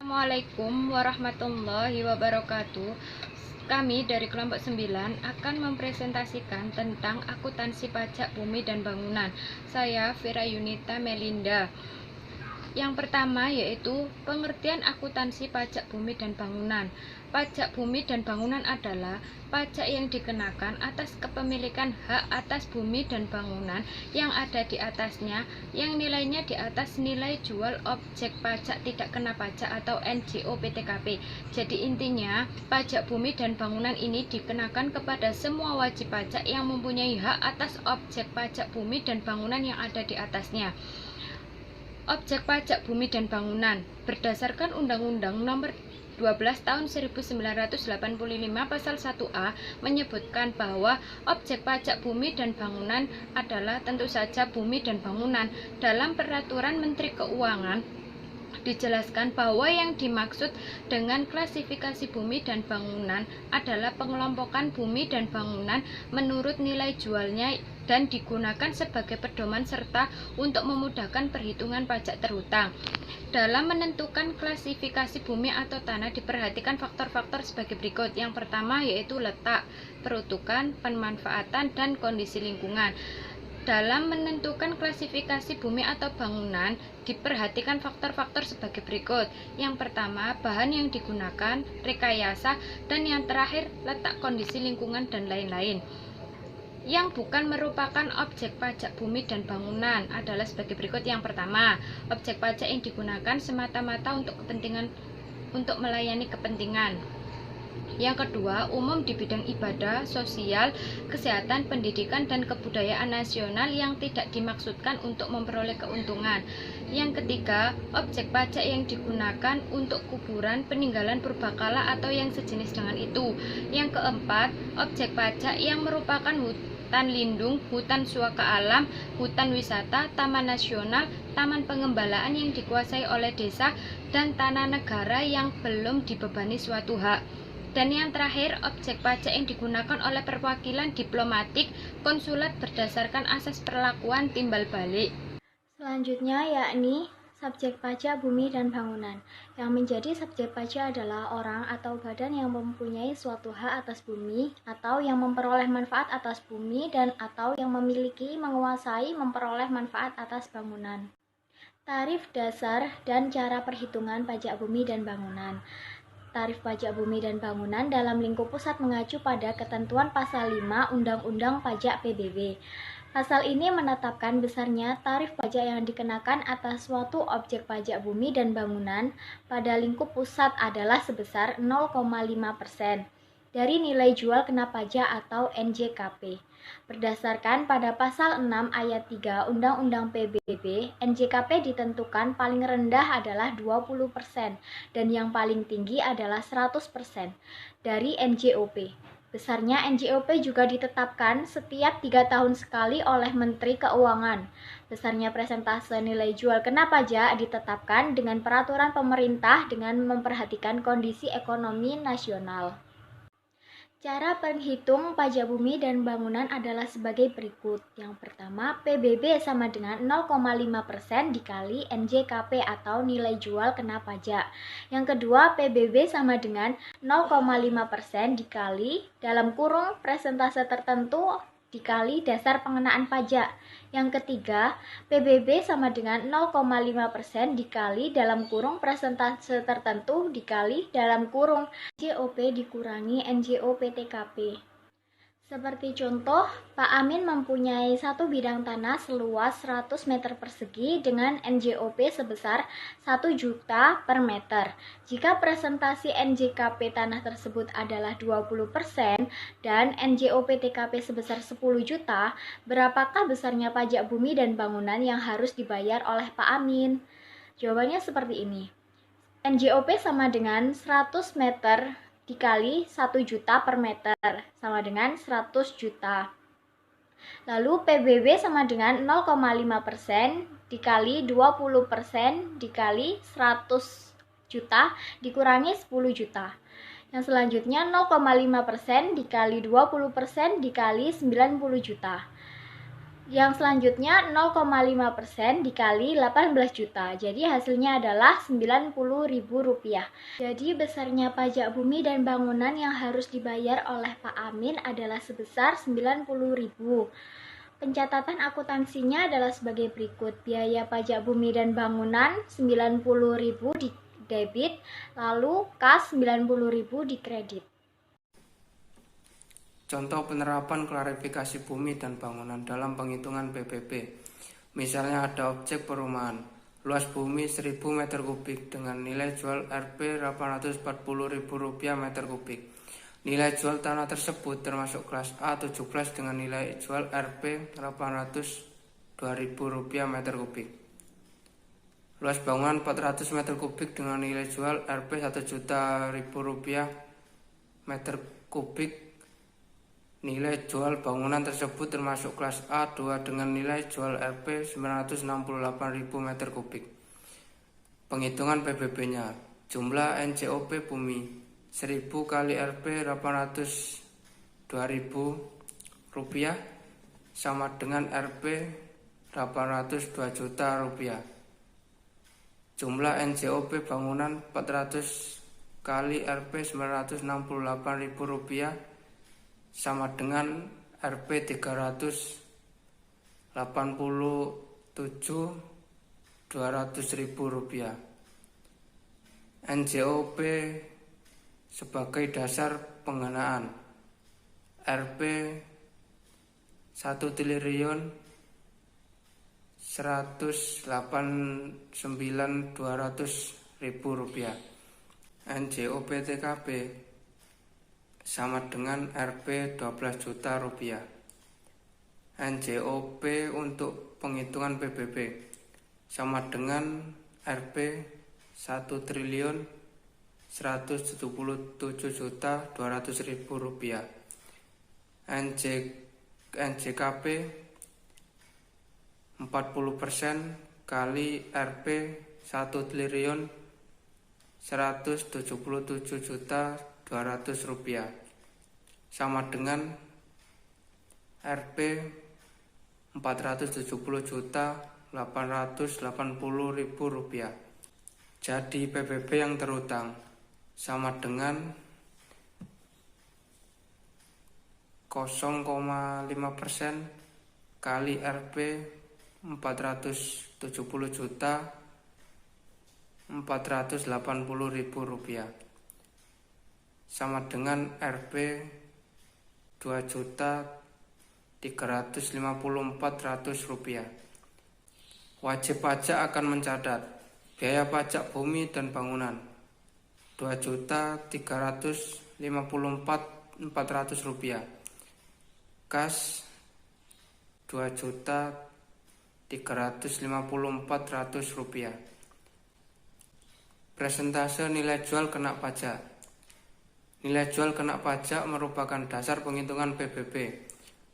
Assalamualaikum warahmatullahi wabarakatuh. Kami dari kelompok 9 akan mempresentasikan tentang akuntansi pajak bumi dan bangunan. Saya Vera Yunita Melinda. Yang pertama yaitu pengertian akuntansi pajak bumi dan bangunan. Pajak bumi dan bangunan adalah pajak yang dikenakan atas kepemilikan hak atas bumi dan bangunan yang ada di atasnya, yang nilainya di atas nilai jual objek pajak tidak kena pajak atau NJO PTKP. Jadi intinya, pajak bumi dan bangunan ini dikenakan kepada semua wajib pajak yang mempunyai hak atas objek pajak bumi dan bangunan yang ada di atasnya. Objek pajak bumi dan bangunan berdasarkan Undang-Undang Nomor 12 Tahun 1985 Pasal 1A menyebutkan bahwa objek pajak bumi dan bangunan adalah tentu saja bumi dan bangunan. Dalam Peraturan Menteri Keuangan dijelaskan bahwa yang dimaksud dengan klasifikasi bumi dan bangunan adalah pengelompokan bumi dan bangunan menurut nilai jualnya dan digunakan sebagai pedoman serta untuk memudahkan perhitungan pajak terhutang. Dalam menentukan klasifikasi bumi atau tanah diperhatikan faktor-faktor sebagai berikut. Yang pertama yaitu letak, peruntukan, pemanfaatan, dan kondisi lingkungan. Dalam menentukan klasifikasi bumi atau bangunan, diperhatikan faktor-faktor sebagai berikut. Yang pertama, bahan yang digunakan, rekayasa, dan yang terakhir, letak kondisi lingkungan dan lain-lain. Yang bukan merupakan objek pajak bumi dan bangunan adalah sebagai berikut. Yang pertama, objek pajak yang digunakan semata-mata untuk melayani kepentingan. Yang kedua, umum di bidang ibadah, sosial, kesehatan, pendidikan, dan kebudayaan nasional yang tidak dimaksudkan untuk memperoleh keuntungan. Yang ketiga, objek pajak yang digunakan untuk kuburan, peninggalan purbakala atau yang sejenis dengan itu. Yang keempat, objek pajak yang merupakan hutan lindung, hutan suaka alam, hutan wisata, taman nasional, taman pengembalaan yang dikuasai oleh desa, dan tanah negara yang belum dibebani suatu hak. Dan yang terakhir, objek pajak yang digunakan oleh perwakilan diplomatik, konsulat berdasarkan asas perlakuan timbal balik. Selanjutnya yakni subjek pajak bumi dan bangunan. Yang menjadi subjek pajak adalah orang atau badan yang mempunyai suatu hak atas bumi atau yang memperoleh manfaat atas bumi dan atau yang memiliki, menguasai, memperoleh manfaat atas bangunan. Tarif dasar dan cara perhitungan pajak bumi dan bangunan. Tarif pajak bumi dan bangunan dalam lingkup pusat mengacu pada ketentuan pasal 5 Undang-Undang Pajak PBB. Pasal ini menetapkan besarnya tarif pajak yang dikenakan atas suatu objek pajak bumi dan bangunan pada lingkup pusat adalah sebesar 0,5% dari nilai jual kena pajak atau NJKP. Berdasarkan pada pasal 6 ayat 3 Undang-Undang PBB, NJKP ditentukan paling rendah adalah 20% dan yang paling tinggi adalah 100% dari NJOP. Besarnya NJOP juga ditetapkan setiap 3 tahun sekali oleh Menteri Keuangan. Besarnya persentase nilai jual kena pajak ditetapkan dengan peraturan pemerintah dengan memperhatikan kondisi ekonomi nasional. Cara penghitung pajak bumi dan bangunan adalah sebagai berikut. Yang pertama, PBB sama dengan 0,5% dikali NJKP atau nilai jual kena pajak. Yang kedua, PBB sama dengan 0,5% dikali dalam kurung persentase tertentu dikali dasar pengenaan pajak. Yang ketiga, PBB sama dengan 0,5% dikali dalam kurung persentase tertentu dikali dalam kurung NJOP dikurangi NJO PTKP. Seperti contoh, Pak Amin mempunyai satu bidang tanah seluas 100 meter persegi dengan NJOP sebesar 1 juta per meter. Jika presentasi NJKP tanah tersebut adalah 20% dan NJOP TKP sebesar 10 juta, berapakah besarnya pajak bumi dan bangunan yang harus dibayar oleh Pak Amin? Jawabannya seperti ini. NJOP sama dengan 100 meter dikali 1 juta per meter, sama dengan 100 juta. Lalu PBB sama dengan 0,5% dikali 20% dikali 100 juta dikurangi 10 juta. Yang selanjutnya 0,5% dikali 20% dikali 90 juta. Yang selanjutnya 0,5% dikali 18 juta. Jadi hasilnya adalah Rp90.000. Jadi besarnya pajak bumi dan bangunan yang harus dibayar oleh Pak Amin adalah sebesar Rp90.000. Pencatatan akuntansinya adalah sebagai berikut. Biaya pajak bumi dan bangunan Rp90.000 di debit, lalu kas Rp90.000 di kredit. Contoh penerapan klarifikasi bumi dan bangunan dalam penghitungan PBB. Misalnya ada objek perumahan, luas bumi 1000 meter kubik dengan nilai jual Rp Rp840.000 meter kubik. Nilai jual tanah tersebut termasuk kelas A 17 dengan nilai jual Rp Rp802.000 meter kubik. Luas bangunan 400 meter kubik dengan nilai jual Rp Rp1.000.000 meter kubik. Nilai jual bangunan tersebut termasuk kelas A2 dengan nilai jual Rp 968.000 meter kubik. Penghitungan PBB-nya, jumlah NJOP bumi 1000 kali Rp 802.000 sama dengan Rp 802 juta rupiah. Jumlah NJOP bangunan 400 kali Rp 968.000 sama dengan Rp 387.200.000. NJOP sebagai dasar penggunaan Rp 1.189.200.000. NJOP TKB sama dengan Rp 12 juta rupiah. NJOP untuk penghitungan PBB sama dengan Rp 1.177.200.000 rupiah. NJKP 40% kali Rp 1.177.200.000 rupiah sama dengan Rp 470.880.000 rupiah. Jadi PBB yang terutang sama dengan 0,5% kali Rp 470.480.000 rupiah sama dengan Rp 2.354.000 rupiah. Wajib pajak akan mencatat biaya pajak bumi dan bangunan 2.354.400 rupiah, kas 2.354.400 rupiah. Presentase nilai jual kena pajak. Nilai jual kena pajak merupakan dasar penghitungan PBB.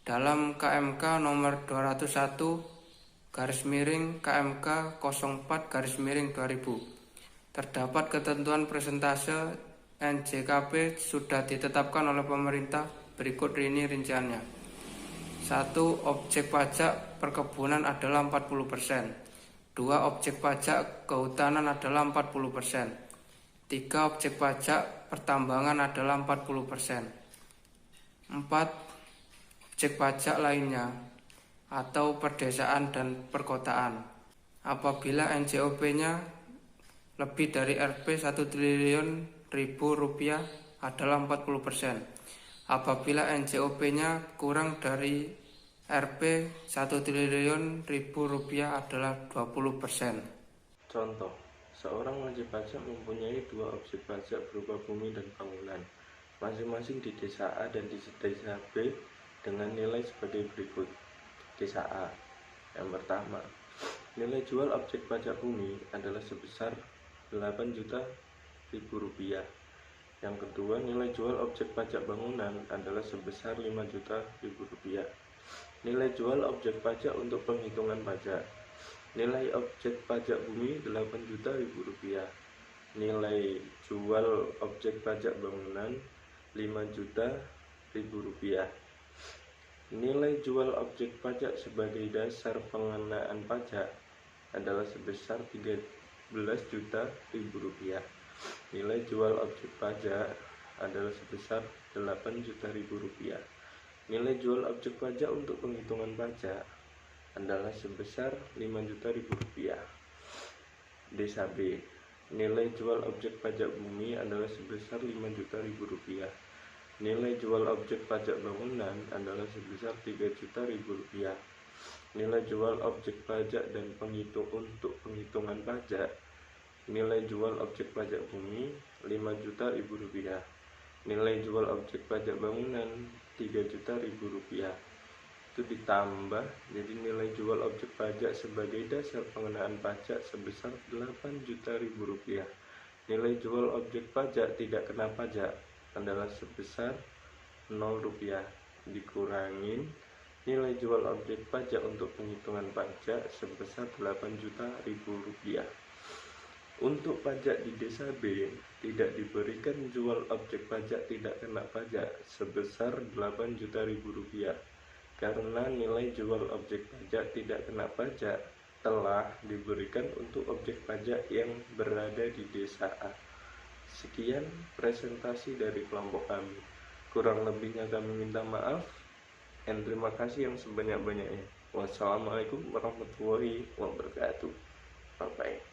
Dalam KMK nomor 201/KMK 04/2000 terdapat ketentuan presentase NJKP sudah ditetapkan oleh pemerintah. Berikut ini rinciannya. 1. Objek pajak perkebunan adalah 40%. 2. Objek pajak kehutanan adalah 40%. 3. Objek pajak pertambangan adalah 40%. 4. Objek pajak lainnya atau perdesaan dan perkotaan apabila NJOP-nya lebih dari Rp 1 triliun rupiah adalah 40%. Apabila NJOP-nya kurang dari Rp 1 triliun rupiah adalah 20%. Contoh, seorang wajib pajak mempunyai dua objek pajak berupa bumi dan bangunan, masing-masing di desa A dan di desa B dengan nilai sebagai berikut. Desa A, yang pertama, nilai jual objek pajak bumi adalah sebesar Rp8.000.000. Yang kedua, nilai jual objek pajak bangunan adalah sebesar Rp5.000.000. Nilai jual objek pajak untuk penghitungan pajak. Nilai objek pajak bumi Rp8.000.000. Nilai jual objek pajak bangunan Rp5.000.000. Nilai jual objek pajak sebagai dasar pengenaan pajak adalah sebesar Rp13.000.000. Nilai jual objek pajak adalah sebesar Rp8.000.000. Nilai jual objek pajak untuk penghitungan pajak adalah sebesar Rp5.000.000. Desa B. Nilai jual objek pajak bumi adalah sebesar Rp5.000.000. Nilai jual objek pajak bangunan adalah sebesar Rp3.000.000. Nilai jual objek pajak dan untuk penghitungan pajak. Nilai jual objek pajak bumi Rp5.000.000. Nilai jual objek pajak bangunan Rp3.000.000. Itu ditambah, jadi nilai jual objek pajak sebagai dasar pengenaan pajak sebesar Rp8.000.000. Nilai jual objek pajak tidak kena pajak adalah sebesar Rp0 dikurangin nilai jual objek pajak untuk penghitungan pajak sebesar Rp8.000.000. Untuk pajak di Desa B tidak diberikan jual objek pajak tidak kena pajak sebesar Rp8.000.000 karena nilai jual objek pajak tidak kena pajak telah diberikan untuk objek pajak yang berada di Desa A. Sekian presentasi dari kelompok kami. Kurang lebihnya kami minta maaf dan terima kasih yang sebanyak-banyaknya. Wassalamualaikum warahmatullahi wabarakatuh. Bye-bye.